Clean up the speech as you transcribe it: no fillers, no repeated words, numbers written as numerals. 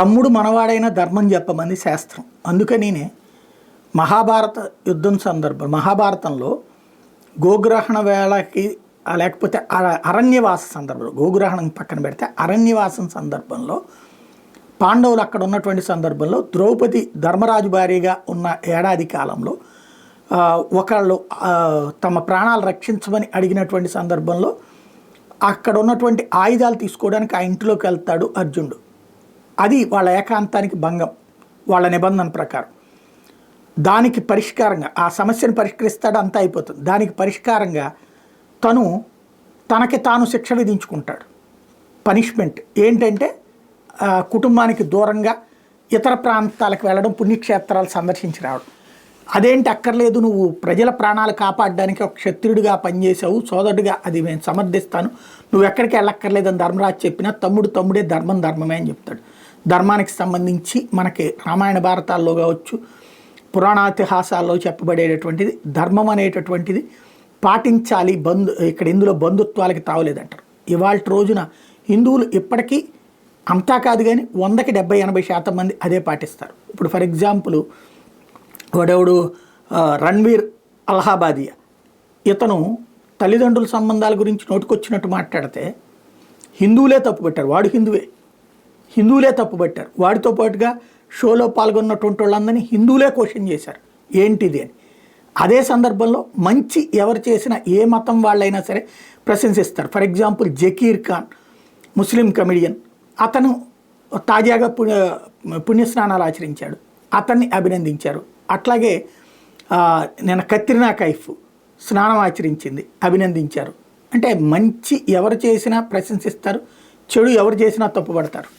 తమ్ముడు మనవాడైన ధర్మం చెప్పమంది శాస్త్రం. అందుకనినే మహాభారత యుద్ధం మహాభారతంలో గోగ్రహణ వేళకి లేకపోతే అరణ్యవాస సందర్భంలో, గోగ్రహణం పక్కన పెడితే అరణ్యవాసం సందర్భంలో పాండవులు అక్కడ ఉన్నటువంటి సందర్భంలో ద్రౌపది ధర్మరాజు భార్యగా ఉన్న ఏడాది కాలంలో ఒకళ్ళు తమ ప్రాణాలు రక్షించమని అడిగినటువంటి సందర్భంలో అక్కడ ఉన్నటువంటి ఆయుధాలు తీసుకోవడానికి ఆ ఇంటిలోకి వెళ్తాడు అర్జునుడు. అది వాళ్ళ ఏకాంతానికి భంగం, వాళ్ళ నిబంధన ప్రకారం. దానికి పరిష్కారంగా ఆ సమస్యను పరిష్కరిస్తాడు, అంతా అయిపోతుంది. దానికి పరిష్కారంగా తనకి తాను శిక్ష విధించుకుంటాడు. పనిష్మెంట్ ఏంటంటే కుటుంబానికి దూరంగా ఇతర ప్రాంతాలకు వెళ్ళడం, పుణ్యక్షేత్రాలు సందర్శించి రావడం. అదేంటి అక్కర్లేదు, నువ్వు ప్రజల ప్రాణాలు కాపాడడానికి ఒక క్షత్రుడిగా పనిచేసావు, సోదరుడిగా అది నేను సమర్థిస్తాను, నువ్వు ఎక్కడికి వెళ్ళక్కర్లేదని ధర్మరాజు చెప్పినా తమ్ముడే, ధర్మమే అని చెప్తాడు. ధర్మానికి సంబంధించి మనకి రామాయణ భారతాల్లో కావచ్చు, పురాణాతిహాసాల్లో చెప్పబడేటటువంటిది ధర్మం అనేటటువంటిది పాటించాలి. ఇక్కడ ఇందులో బంధుత్వాలకి తావలేదంటారు. ఇవాళ రోజున హిందువులు ఇప్పటికీ అంతా కాదు కానీ 100కి 70-80% మంది అదే పాటిస్తారు. ఇప్పుడు ఫర్ ఎగ్జాంపుల్ వాడెవడు రణ్వీర్ అలహాబాదియా, ఇతను తల్లిదండ్రుల సంబంధాల గురించి నోటుకొచ్చినట్టు మాట్లాడితే హిందువులే తప్పుపట్టారు. వాడు హిందువులే తప్పుపట్టారు. వాడితో పాటుగా షోలో పాల్గొన్నటువంటి వాళ్ళందరినీ హిందువులే క్వశ్చన్ చేశారు ఏంటిది అని. అదే సందర్భంలో మంచి ఎవరు చేసినా ఏ మతం వాళ్ళైనా సరే ప్రశంసిస్తారు. ఫర్ ఎగ్జాంపుల్ జకీర్ ఖాన్, ముస్లిం కమెడియన్, అతను తాజాగా పుణ్యస్నానాలు ఆచరించాడు, అతన్ని అభినందించారు. అట్లాగే నేను కత్రినా కైఫ్ స్నానం ఆచరించింది, అభినందించారు. అంటే మంచి ఎవరు చేసినా ప్రశంసిస్తారు, చెడు ఎవరు చేసినా తప్పుపడతారు.